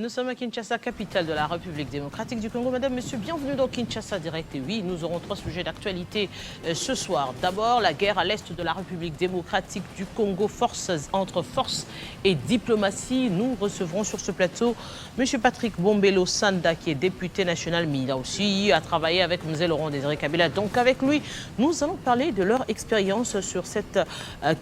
Nous sommes à Kinshasa, capitale de la République démocratique du Congo. Madame, monsieur, bienvenue dans Kinshasa Direct. Et oui, nous aurons trois sujets d'actualité ce soir. D'abord, la guerre à l'est de la République démocratique du Congo, entre force et diplomatie. Nous recevrons sur ce plateau monsieur Patrick Bombelo Sanda, qui est député national, mais il a aussi travaillé avec M. Laurent Désiré Kabila. Donc avec lui, nous allons parler de leur expérience sur cette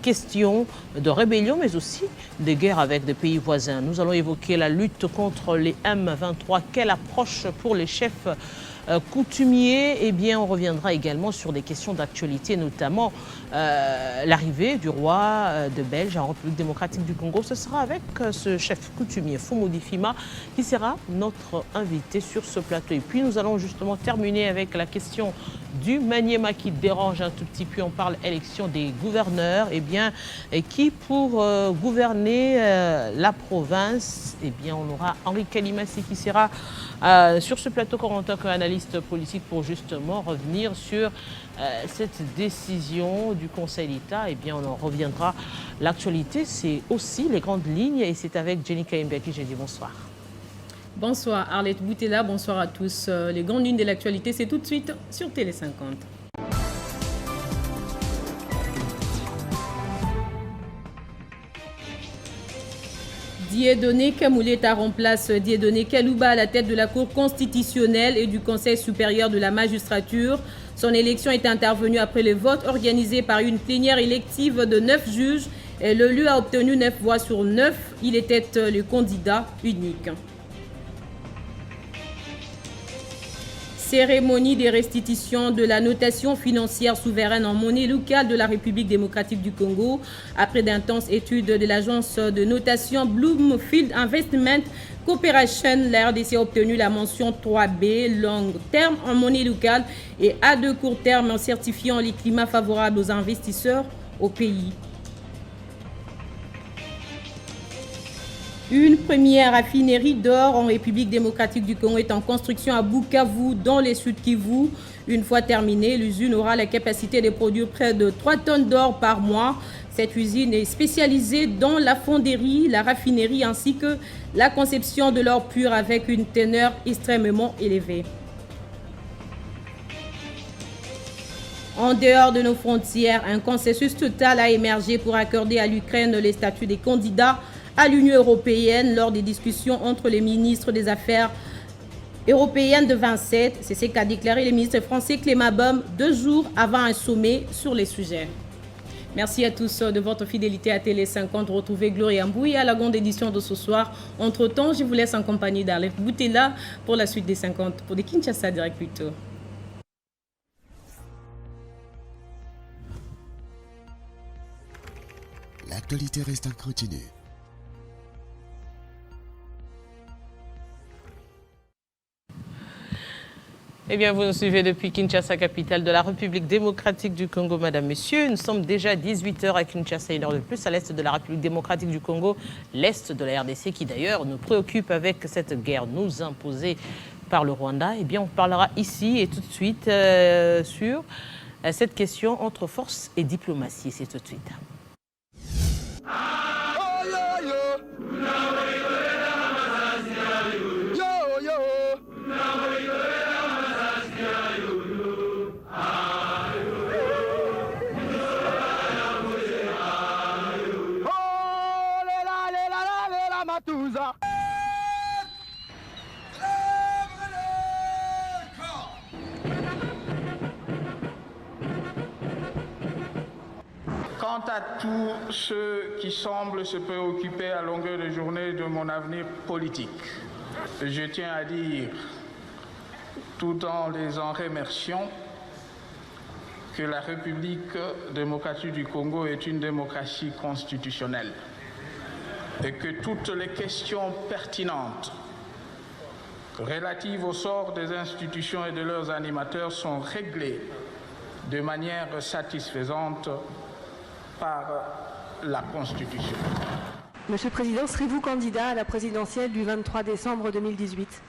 question de rébellion, mais aussi des guerres avec des pays voisins. Nous allons évoquer la lutte contre les M23. Quelle approche pour les chefs coutumiers? Eh bien, on reviendra également sur des questions d'actualité, notamment l'arrivée du roi de Belge en République démocratique du Congo. Ce sera avec ce chef coutumier, Fumodi Fima, qui sera notre invité sur ce plateau. Et puis, nous allons justement terminer avec la question du Maniema qui dérange un tout petit peu. On parle élection des gouverneurs. Eh bien, qui pour gouverner la province? Eh bien, on aura Henri Kalimassi qui sera sur ce plateau en tant qu'analyste politique pour justement revenir sur cette décision du Conseil d'État. Eh bien, on en reviendra. L'actualité, c'est aussi les grandes lignes et c'est avec Jenny Kaimbe à qui j'ai dit bonsoir. Bonsoir Arlette Boutella, bonsoir à tous. Les grandes lignes de l'actualité, c'est tout de suite sur Télé 50. Dieudonné Kamouleta remplace Dieudonné Kalouba à la tête de la Cour constitutionnelle et du Conseil supérieur de la magistrature. Son élection est intervenue après le vote organisé par une plénière élective de 9 juges. L'élu a obtenu 9 voix sur 9. Il était le candidat unique. Cérémonie des restitutions de la notation financière souveraine en monnaie locale de la République démocratique du Congo. Après d'intenses études de l'agence de notation Bloomfield Investment Corporation, la RDC a obtenu la mention 3B, long terme en monnaie locale et A2 court terme en certifiant les climats favorables aux investisseurs au pays. Une première raffinerie d'or en République démocratique du Congo est en construction à Bukavu, dans les Sud Kivu. Une fois terminée, l'usine aura la capacité de produire près de 3 tonnes d'or par mois. Cette usine est spécialisée dans la fonderie, la raffinerie ainsi que la conception de l'or pur avec une teneur extrêmement élevée. En dehors de nos frontières, un consensus total a émergé pour accorder à l'Ukraine le statut des candidats à l'Union européenne lors des discussions entre les ministres des Affaires européennes de 27. C'est ce qu'a déclaré le ministre français Clément Beaune 2 jours avant un sommet sur les sujets. Merci à tous de votre fidélité à Télé 50. Retrouvez Gloria Mbouy à la grande édition de ce soir. Entre-temps, je vous laisse en compagnie d'Arlette Boutella pour la suite des 50, pour des Kinshasa Direct plutôt. L'actualité reste en continu. Eh bien, vous nous suivez depuis Kinshasa, capitale de la République démocratique du Congo, madame, messieurs. Nous sommes déjà 18h à Kinshasa, une heure de plus, à l'est de la République démocratique du Congo, l'est de la RDC, qui d'ailleurs nous préoccupe avec cette guerre nous imposée par le Rwanda. Eh bien, on parlera ici et tout de suite sur cette question entre force et diplomatie. C'est tout de suite. Quant à tous ceux qui semblent se préoccuper à longueur de journée de mon avenir politique, je tiens à dire, tout en les en remerciant, que la République démocratique du Congo est une démocratie constitutionnelle et que toutes les questions pertinentes relatives au sort des institutions et de leurs animateurs sont réglées de manière satisfaisante par la Constitution. Monsieur le Président, serez-vous candidat à la présidentielle du 23 décembre 2018 ?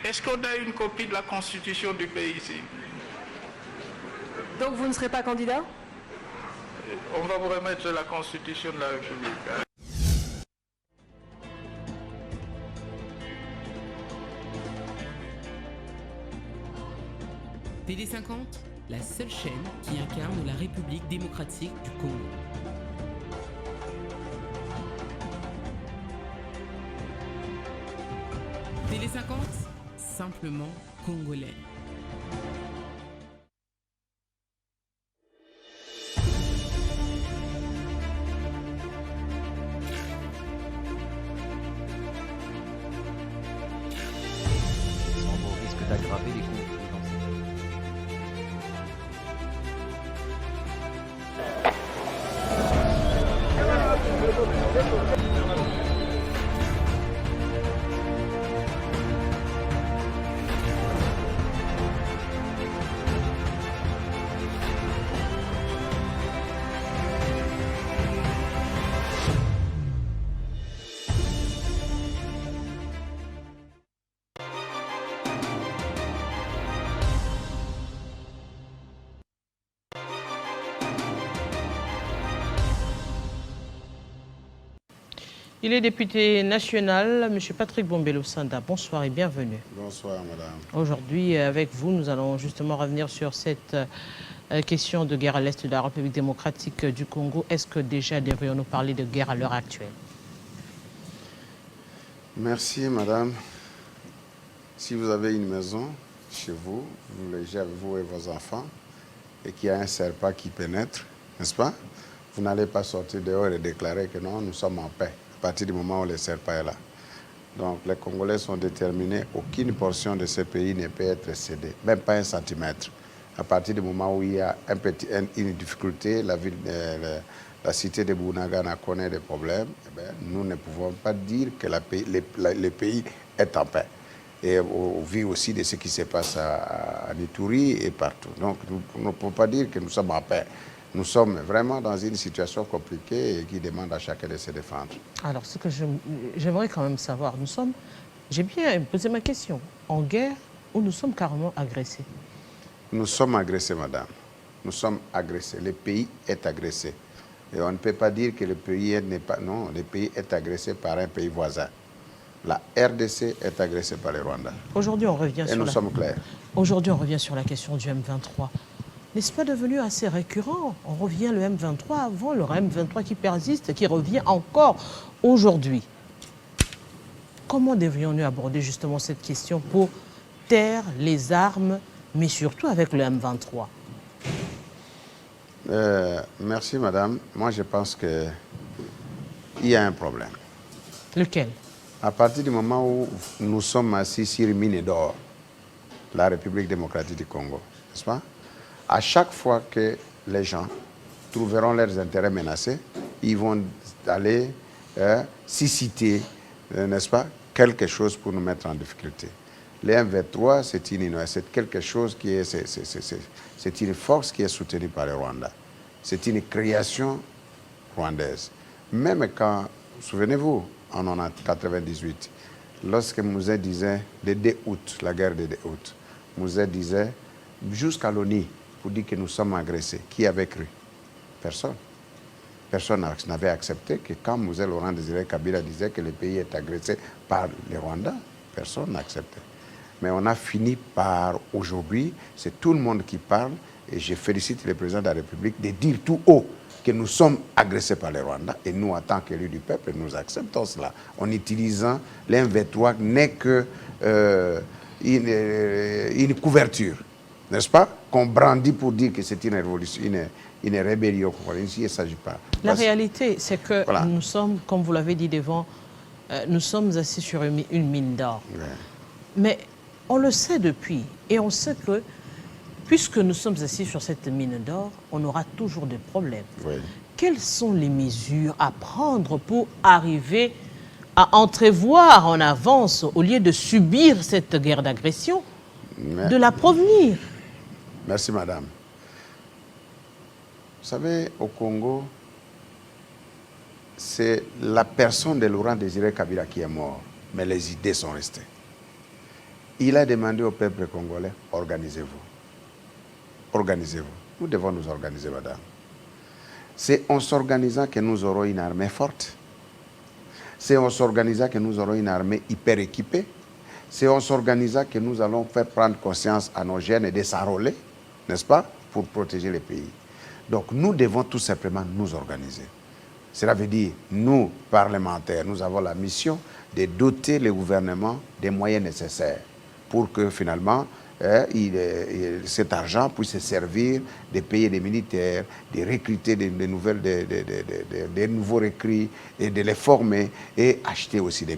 Est-ce qu'on a une copie de la Constitution du pays ici? Donc vous ne serez pas candidat? On va vous remettre la Constitution de la République. Télé 50, la seule chaîne qui incarne la République démocratique du Congo. Télé 50, simplement congolais. Au risque d'aggraver les conflits dans ces pays. Il est député national, M. Patrick Bombelo-Sanda. Bonsoir et bienvenue. Bonsoir, madame. Aujourd'hui, avec vous, nous allons justement revenir sur cette question de guerre à l'est de la République démocratique du Congo. Est-ce que déjà devrions-nous parler de guerre à l'heure actuelle? Merci, madame. Si vous avez une maison chez vous, vous logez avec vous et vos enfants, et qu'il y a un serpent qui pénètre, n'est-ce pas? Vous n'allez pas sortir dehors et déclarer que non, nous sommes en paix, à partir du moment où le serpent est là. Donc, les Congolais sont déterminés, aucune portion de ce pays ne peut être cédée, même pas un centimètre. À partir du moment où il y a une difficulté, la cité de Bunagana connaît des problèmes, eh bien, nous ne pouvons pas dire que le pays est en paix. Et au vu aussi de ce qui se passe à Ituri et partout. Donc, nous ne pouvons pas dire que nous sommes en paix. Nous sommes vraiment dans une situation compliquée et qui demande à chacun de se défendre. Alors, ce que j'aimerais quand même savoir, j'ai bien posé ma question, en guerre ou nous sommes carrément agressés? Nous sommes agressés, madame. Nous sommes agressés. Le pays est agressé. Et on ne peut pas dire que le pays n'est pas... Non, le pays est agressé par un pays voisin. La RDC est agressée par le Rwanda. Aujourd'hui, on revient et nous sommes clairs. Aujourd'hui, on revient sur la question du M23. N'est-ce pas devenu assez récurrent? On revient le M23 avant, le M23 qui persiste, qui revient encore aujourd'hui. Comment devrions-nous aborder justement cette question pour taire les armes, mais surtout avec le M23? Merci, madame. Moi, je pense qu'il y a un problème. Lequel? À partir du moment où nous sommes assis sur une mine d'or, la République démocratique du Congo, n'est-ce pas? À chaque fois que les gens trouveront leurs intérêts menacés, ils vont aller susciter, n'est-ce pas, quelque chose pour nous mettre en difficulté. Le M23, c'est quelque chose qui est, c'est une force qui est soutenue par le Rwanda. C'est une création rwandaise. Même quand, souvenez-vous, en 1998, lorsque Mouzet disait, le 2 août, la guerre de 2 août, Mouzet disait, jusqu'à l'ONU, pour dire que nous sommes agressés. Qui avait cru? Personne. Personne n'avait accepté que quand Mouzet Laurent Désiré Kabila disait que le pays est agressé par le Rwanda, personne n'a accepté. Mais on a fini par, aujourd'hui, c'est tout le monde qui parle, et je félicite le président de la République de dire tout haut que nous sommes agressés par le Rwanda, et nous, en tant qu'élus du peuple, nous acceptons cela. En utilisant l'M23 n'est que une couverture, n'est-ce pas, qu'on brandit pour dire que c'est une révolution, une rébellion. Ici, il ne s'agit pas. La réalité, c'est que nous sommes, comme vous l'avez dit devant, nous sommes assis sur une mine d'or. Ouais. Mais on le sait depuis, et on sait que, puisque nous sommes assis sur cette mine d'or, on aura toujours des problèmes. Ouais. Quelles sont les mesures à prendre pour arriver à entrevoir en avance, au lieu de subir cette guerre d'agression, de la prévenir? Merci, madame. Vous savez, au Congo, c'est la personne de Laurent Désiré Kabila qui est mort, mais les idées sont restées. Il a demandé au peuple congolais, organisez-vous. Organisez-vous. Nous devons nous organiser, madame. C'est en s'organisant que nous aurons une armée forte. C'est en s'organisant que nous aurons une armée hyper équipée. c'est en s'organisant que nous allons faire prendre conscience à nos jeunes et de s'enrôler, n'est-ce pas, pour protéger les pays. Donc nous devons tout simplement nous organiser. Cela veut dire, nous, parlementaires, nous avons la mission de doter le gouvernement des moyens nécessaires pour que finalement, cet argent puisse servir de payer des militaires, de recruter des nouveaux recrues et de les former et acheter aussi des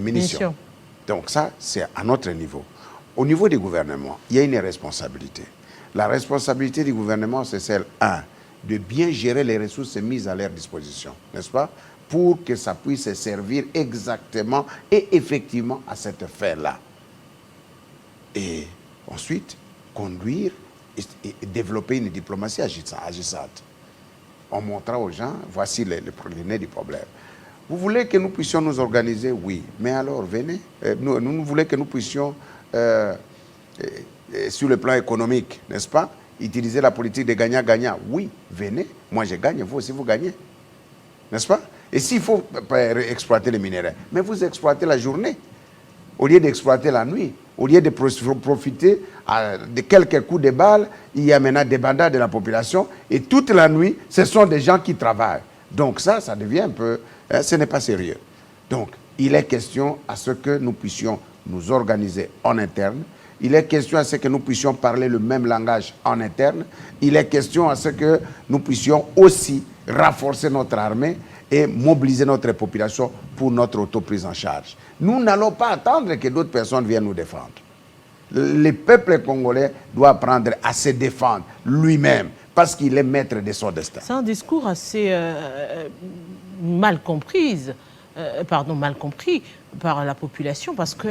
munitions. Donc ça, c'est à notre niveau. Au niveau du gouvernement, il y a une responsabilité. La responsabilité du gouvernement, c'est celle, de bien gérer les ressources mises à leur disposition, n'est-ce pas, pour que ça puisse servir exactement et effectivement à cette fin-là. Et ensuite, conduire et développer une diplomatie agissante, en montrant aux gens, voici les nez du problème. Vous voulez que nous puissions nous organiser? Oui. Mais alors, venez. Nous voulons que nous puissions, sur le plan économique, n'est-ce pas, utiliser la politique de gagnant-gagnant. Oui, venez. Moi, je gagne, vous aussi, vous gagnez. N'est-ce pas? Et s'il faut exploiter les minéraux, mais vous exploitez la journée, au lieu d'exploiter la nuit. Au lieu de profiter de quelques coups de balle, il y a maintenant des bandades de la population. Et toute la nuit, ce sont des gens qui travaillent. Donc ça devient un peu... ce n'est pas sérieux. Donc, il est question à ce que nous puissions nous organiser en interne. Il est question à ce que nous puissions parler le même langage en interne. Il est question à ce que nous puissions aussi renforcer notre armée et mobiliser notre population pour notre auto-prise en charge. Nous n'allons pas attendre que d'autres personnes viennent nous défendre. Le peuple congolais doit apprendre à se défendre lui-même parce qu'il est maître de son destin. C'est un discours assez mal compris par la population parce que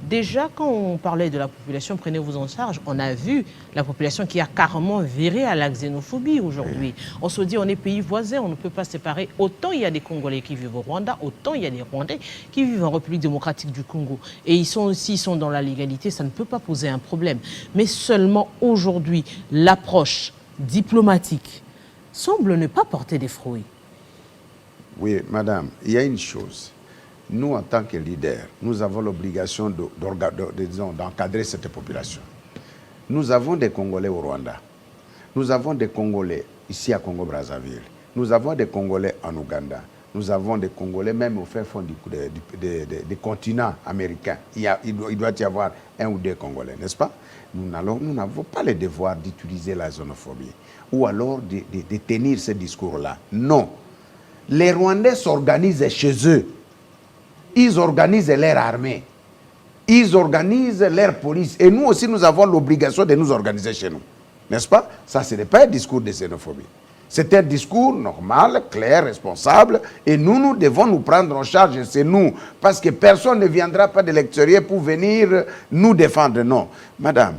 déjà, quand on parlait de la population, prenez-vous en charge, on a vu la population qui a carrément viré à la xénophobie aujourd'hui. On se dit, on est pays voisins, on ne peut pas se séparer. Autant il y a des Congolais qui vivent au Rwanda, autant il y a des Rwandais qui vivent en République démocratique du Congo. Et s'ils sont dans la légalité, ça ne peut pas poser un problème. Mais seulement aujourd'hui, l'approche diplomatique semble ne pas porter des fruits. Oui, madame, il y a une chose. Nous, en tant que leaders, nous avons l'obligation d'encadrer cette population. Nous avons des Congolais au Rwanda. Nous avons des Congolais ici à Congo-Brazzaville. Nous avons des Congolais en Ouganda. Nous avons des Congolais même au fin fond du continent américain. Il doit y avoir 1 ou 2 Congolais, n'est-ce pas? Nous n'avons pas le devoir d'utiliser la xénophobie ou alors de tenir ce discours-là. Non. Les Rwandais s'organisent chez eux. Ils organisent leur armée. Ils organisent leur police. Et nous aussi, nous avons l'obligation de nous organiser chez nous. N'est-ce pas? Ça, ce n'est pas un discours de xénophobie. C'est un discours normal, clair, responsable. Et nous devons nous prendre en charge. C'est nous. Parce que personne ne viendra pas de l'extérieur pour venir nous défendre. Non. Madame,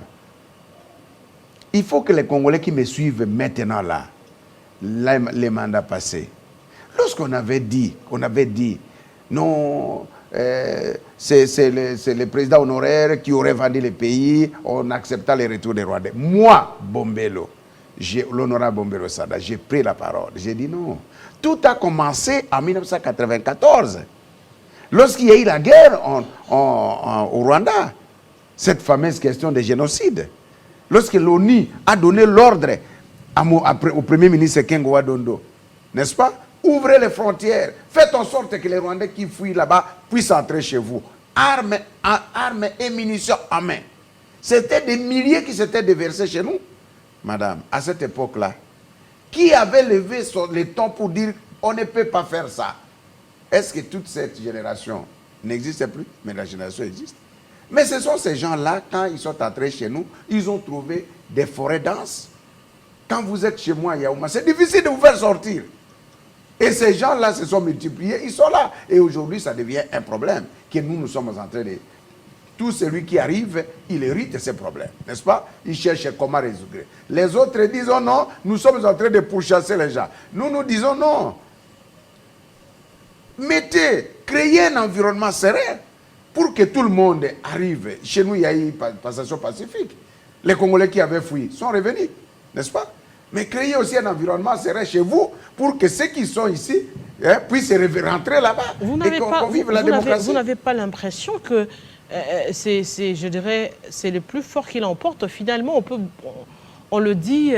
il faut que les Congolais qui me suivent maintenant là, les mandats passés, lorsqu'on avait dit, non, c'est le président honoraire qui aurait vendu le pays en acceptant les retours des Rwandais. Moi, Bombelo, l'honorable Bombelo Sada, j'ai pris la parole. J'ai dit non. Tout a commencé en 1994, lorsqu'il y a eu la guerre au Rwanda, cette fameuse question de génocide. Lorsque l'ONU a donné l'ordre au premier ministre Kengo Wadondo, n'est-ce pas? Ouvrez les frontières, faites en sorte que les Rwandais qui fuient là-bas puissent entrer chez vous. Armes et munitions en main. C'était des milliers qui s'étaient déversés chez nous. Madame, à cette époque-là, qui avait levé le ton pour dire on ne peut pas faire ça? Est-ce que toute cette génération n'existe plus? Mais la génération existe. Mais ce sont ces gens-là, quand ils sont entrés chez nous, ils ont trouvé des forêts denses. Quand vous êtes chez moi, Yaouma, c'est difficile de vous faire sortir. Et ces gens-là se sont multipliés, ils sont là. Et aujourd'hui, ça devient un problème que nous sommes en train de... Tout celui qui arrive, il hérite de ces problèmes, n'est-ce pas? Il cherche comment résoudre. Les autres disent oh non, nous sommes en train de pourchasser les gens. Nous disons non. Créez un environnement serein pour que tout le monde arrive. Chez nous, il y a eu une passation pacifique. Les Congolais qui avaient fui sont revenus, n'est-ce pas? Mais créez aussi un environnement serein chez vous pour que ceux qui sont ici puissent rentrer là-bas et qu'on vive la démocratie. Vous n'avez pas l'impression que je dirais, c'est le plus fort qui l'emporte. Finalement, on le dit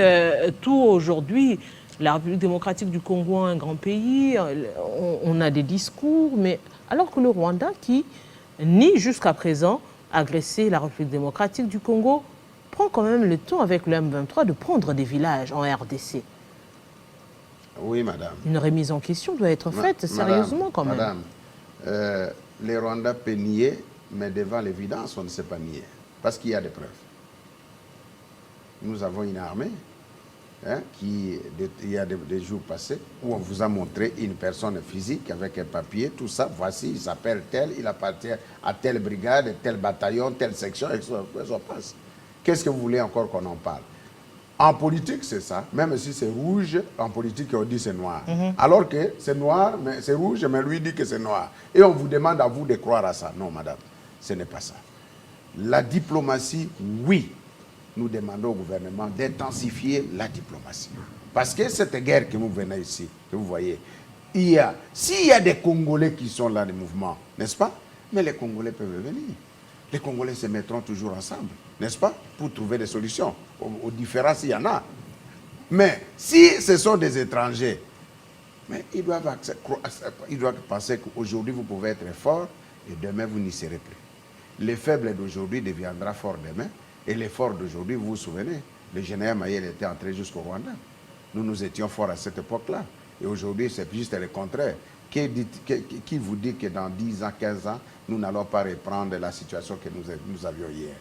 tout aujourd'hui, la République démocratique du Congo est un grand pays, on a des discours, mais alors que le Rwanda, qui nie jusqu'à présent agresser la République démocratique du Congo, prend quand même le temps avec le M23 de prendre des villages en RDC. Oui, madame. Une remise en question doit être faite sérieusement quand même. Madame, les Rwandais peuvent nier, mais devant l'évidence, on ne sait pas nier. Parce qu'il y a des preuves. Nous avons une armée il y a des jours passés où on vous a montré une personne physique avec un papier, tout ça, voici, il s'appelle tel, il appartient à telle brigade, tel bataillon, telle section, et ça passe. Qu'est-ce que vous voulez encore qu'on en parle? En politique, c'est ça. Même si c'est rouge, en politique, on dit c'est noir. Alors que c'est noir, mais c'est rouge, mais lui dit que c'est noir. Et on vous demande à vous de croire à ça. Non, madame, ce n'est pas ça. La diplomatie, oui. Nous demandons au gouvernement d'intensifier la diplomatie. Parce que cette guerre que vous venez ici, que vous voyez, s'il y a des Congolais qui sont là, des mouvements, n'est-ce pas? Mais les Congolais peuvent venir. Les Congolais se mettront toujours ensemble, n'est-ce pas? Pour trouver des solutions. Aux différences, il y en a. Mais si ce sont des étrangers, mais ils doivent penser qu'aujourd'hui, vous pouvez être fort et demain, vous n'y serez plus. Le faible d'aujourd'hui deviendra fort demain. Et l'effort d'aujourd'hui, vous vous souvenez, le général Mayel était entré jusqu'au Rwanda. Nous étions forts à cette époque-là. Et aujourd'hui, c'est juste le contraire. Qui vous dit que dans 10 ans, 15 ans, nous n'allons pas reprendre la situation que nous avions hier?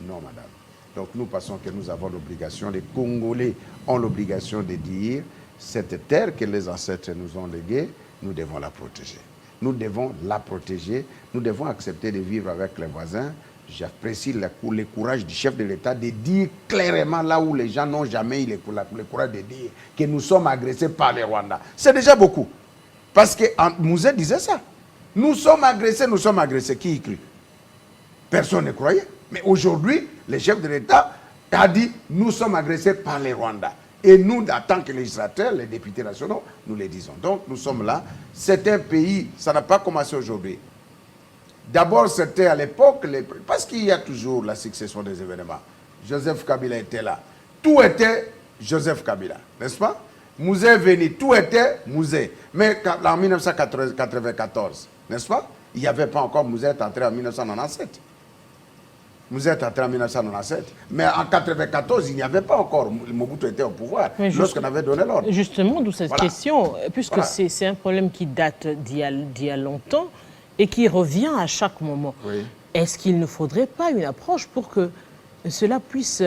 Non, madame. Donc nous pensons que nous avons l'obligation, les Congolais ont l'obligation de dire, cette terre que les ancêtres nous ont léguée, nous devons la protéger. Nous devons la protéger, nous devons accepter de vivre avec les voisins. J'apprécie le courage du chef de l'État de dire clairement là où les gens n'ont jamais eu le courage de dire que nous sommes agressés par les Rwandais. C'est déjà beaucoup. Parce que Mouzé disait ça. Nous sommes agressés. Qui y cru? Personne ne croyait. Mais aujourd'hui, le chef de l'État a dit nous sommes agressés par les Rwandais. Et nous, en tant que législateurs, les députés nationaux, nous le disons. Donc nous sommes là. C'est un pays, ça n'a pas commencé aujourd'hui. D'abord, c'était à l'époque, parce qu'il y a toujours la succession des événements. Joseph Kabila était là. Tout était Joseph Kabila, n'est-ce pas? Mouzé est venu, tout était Mouzé. Mais en 1994, n'est-ce pas? Il n'y avait pas encore, Mouzé est entré en 1997. Mouzé est entré en 1997. Mais en 1994, il n'y avait pas encore. Mobutu était au pouvoir lorsqu'on avait donné l'ordre. Justement, d'où cette question, puisque c'est un problème qui date d'il y a longtemps, et qui revient à chaque moment. Oui. Est-ce qu'il ne faudrait pas une approche pour que cela puisse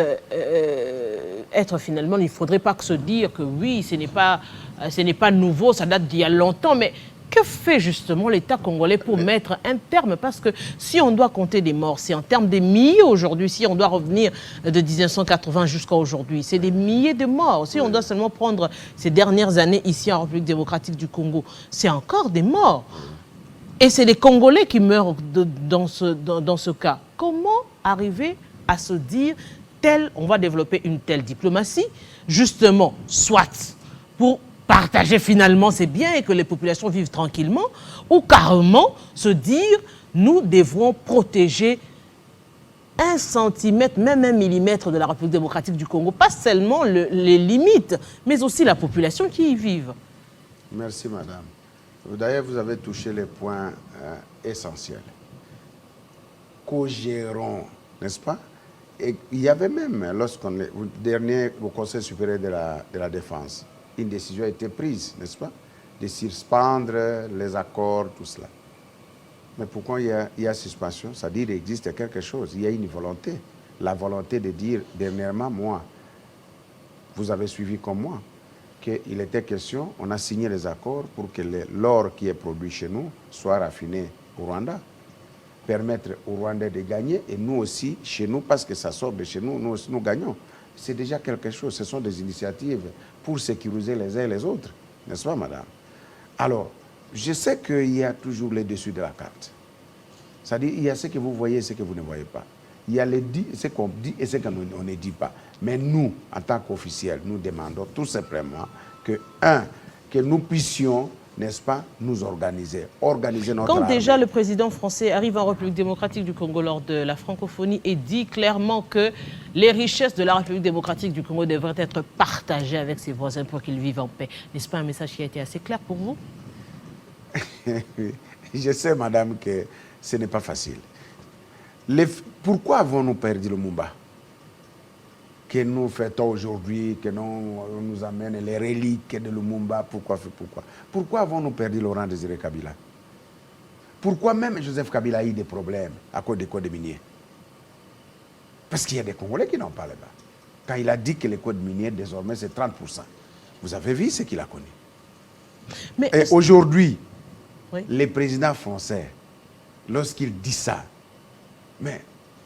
être finalement, il ne faudrait pas que se dire que oui, ce n'est pas nouveau, ça date d'il y a longtemps, mais que fait justement l'État congolais pour mettre un terme? Parce que si on doit compter des morts, c'est en termes des milliers aujourd'hui, si on doit revenir de 1980 jusqu'à aujourd'hui, c'est des milliers de morts. Si on doit seulement prendre ces dernières années ici en République démocratique du Congo, c'est encore des morts. Et c'est les Congolais qui meurent dans ce cas. Comment arriver à se dire, on va développer une telle diplomatie, justement, soit pour partager finalement ces biens et que les populations vivent tranquillement, ou carrément se dire, nous devons protéger 1 centimètre, même 1 millimètre de la République démocratique du Congo. Pas seulement les limites, mais aussi la population qui y vive. Merci, madame. D'ailleurs, vous avez touché les points essentiels. Co-gérons, n'est-ce pas? Et il y avait même, au Conseil supérieur de la Défense, une décision a été prise, n'est-ce pas? De suspendre les accords, tout cela. Mais pourquoi il y a suspension? C'est-à-dire qu'il existe quelque chose, il y a une volonté. La volonté de dire, dernièrement, moi, vous avez suivi comme moi, qu'il était question, on a signé les accords pour que l'or qui est produit chez nous soit raffiné au Rwanda. Permettre aux Rwandais de gagner et nous aussi, chez nous, parce que ça sort de chez nous, nous aussi nous gagnons. C'est déjà quelque chose, ce sont des initiatives pour sécuriser les uns et les autres. N'est-ce pas, madame? Alors, je sais qu'il y a toujours les dessus de la carte. C'est-à-dire, il y a ce que vous voyez et ce que vous ne voyez pas. il y a ce qu'on dit et ce qu'on ne dit pas. Mais nous, en tant qu'officiels, nous demandons tout simplement que, que nous puissions, n'est-ce pas, nous organiser notre Quand armée. déjà le président français arrive en République démocratique du Congo lors de la francophonie et dit clairement que les richesses de la République démocratique du Congo devraient être partagées avec ses voisins pour qu'ils vivent en paix. N'est-ce pas un message qui a été assez clair pour vous? Je sais, madame, que ce n'est pas facile. Pourquoi avons-nous perdu le Lumumba? Que nous fêtons aujourd'hui, que nous amène les reliques de Lumumba, pourquoi avons-nous perdu Laurent Désiré Kabila? Pourquoi même Joseph Kabila a eu des problèmes à cause des codes miniers? Parce qu'il y a des Congolais qui n'en parlent pas. Quand il a dit que les codes miniers, désormais, c'est 30%. Vous avez vu ce qu'il a connu. Mais et aujourd'hui, oui, les présidents français, lorsqu'ils disent ça, mais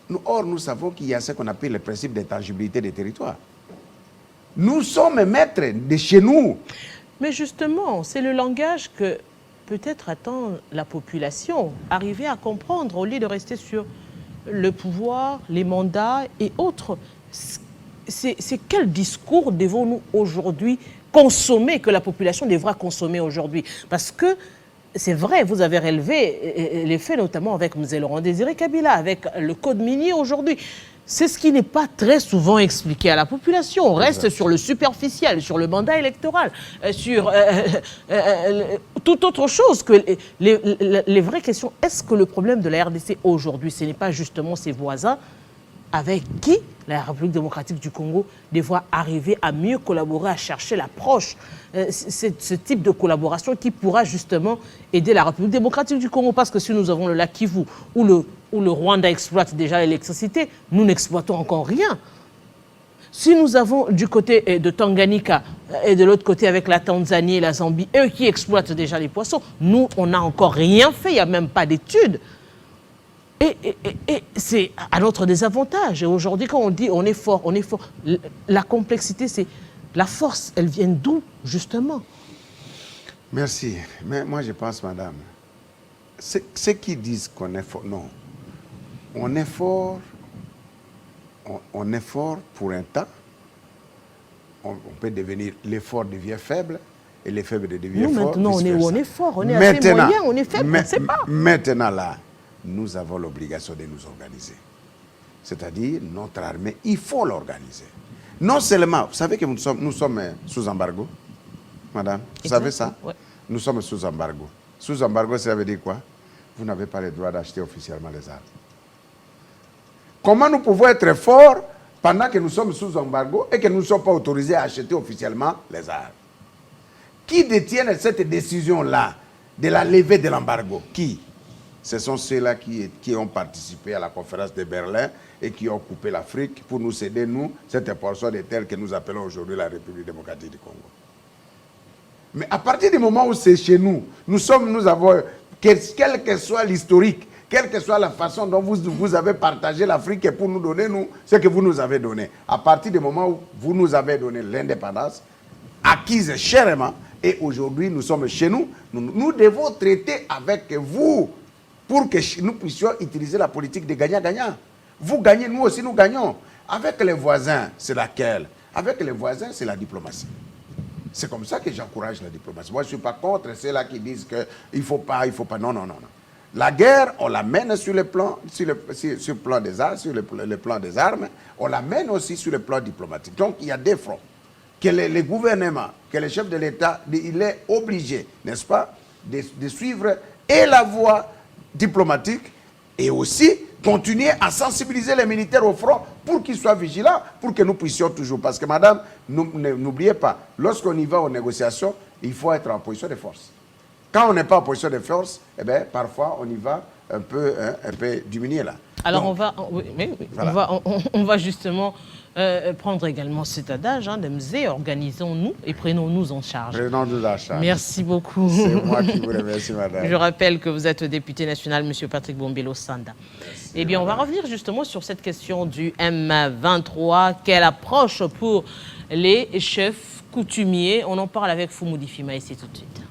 nous savons qu'il y a ce qu'on appelle le principe d'intangibilité des territoires. Nous sommes maîtres de chez nous. Mais justement, c'est le langage que peut-être attend la population. Arriver à comprendre au lieu de rester sur le pouvoir, les mandats et autres. C'est quel discours devons-nous aujourd'hui consommer, que la population devra consommer aujourd'hui? Parce que c'est vrai, vous avez relevé les faits, notamment avec M. Laurent Désiré Kabila, avec le code minier aujourd'hui. C'est ce qui n'est pas très souvent expliqué à la population. On reste sur le superficiel, sur le mandat électoral, sur toute autre chose que les vraies questions. Est-ce que le problème de la RDC aujourd'hui, ce n'est pas justement ses voisins avec qui la République démocratique du Congo devra arriver à mieux collaborer, à chercher l'approche, ce type de collaboration qui pourra justement aider la République démocratique du Congo? Parce que si nous avons le lac Kivu, où le Rwanda exploite déjà l'électricité, nous n'exploitons encore rien. Si nous avons du côté de Tanganyika et de l'autre côté avec la Tanzanie et la Zambie, eux qui exploitent déjà les poissons, nous, on n'a encore rien fait, il n'y a même pas d'études. Et c'est à notre désavantage. Et aujourd'hui, quand on dit on est fort, la complexité, c'est la force, elle vient d'où, justement? Merci. Mais moi, je pense, madame, ceux qui disent qu'on est fort, non. On est fort pour un temps. On peut devenir, l'effort devient faible et les faibles deviennent forts. Nous, maintenant, on est fort, on est assez moyen, on est faible, on ne sait pas. Maintenant, là, nous avons l'obligation de nous organiser. C'est-à-dire, notre armée, il faut l'organiser. Non seulement, vous savez que nous sommes sous embargo, madame, vous savez ça? Ouais. Nous sommes sous embargo. Sous embargo, ça veut dire quoi? Vous n'avez pas le droit d'acheter officiellement les armes. Comment nous pouvons être forts pendant que nous sommes sous embargo et que nous ne sommes pas autorisés à acheter officiellement les armes? Qui détient cette décision-là de la levée de l'embargo? Qui? Ce sont ceux-là qui ont participé à la conférence de Berlin et qui ont coupé l'Afrique pour nous céder, nous, cette portion de terre que nous appelons aujourd'hui la République démocratique du Congo. Mais à partir du moment où c'est chez nous, nous avons, quel que soit l'historique, quelle que soit la façon dont vous avez partagé l'Afrique pour nous donner, nous, ce que vous nous avez donné. À partir du moment où vous nous avez donné l'indépendance, acquise chèrement, et aujourd'hui nous sommes chez nous, nous devons traiter avec vous pour que nous puissions utiliser la politique de gagnant-gagnant. Vous gagnez, nous aussi nous gagnons. Avec les voisins, c'est laquelle? Avec les voisins, c'est la diplomatie. C'est comme ça que j'encourage la diplomatie. Moi, je ne suis pas contre ceux-là qui disent qu'il ne faut pas, il ne faut pas. Non, non, non, non. La guerre, on la mène sur le plan, le plan des armes, on la mène aussi sur le plan diplomatique. Donc, il y a des fronts. Que les gouvernements, que le chef de l'État, il est obligé, n'est-ce pas, de suivre et la voie diplomatique et aussi continuer à sensibiliser les militaires au front pour qu'ils soient vigilants, pour que nous puissions toujours. Parce que, madame, n'oubliez pas, lorsqu'on y va aux négociations, il faut être en position de force. Quand on n'est pas en position de force, eh bien, parfois, on y va un peu diminuer là. Alors, donc, voilà. on va justement prendre également cet adage de Mzé, organisons-nous et prenons-nous en charge. Prenons-nous en charge. Merci beaucoup. C'est moi qui vous remercie, madame. Je rappelle que vous êtes député national, M. Patrick Bombello Sanda. Eh bien, on va revenir justement sur cette question du M23. Quelle approche pour les chefs coutumiers? On en parle avec Foumoudi Fima ici tout de suite.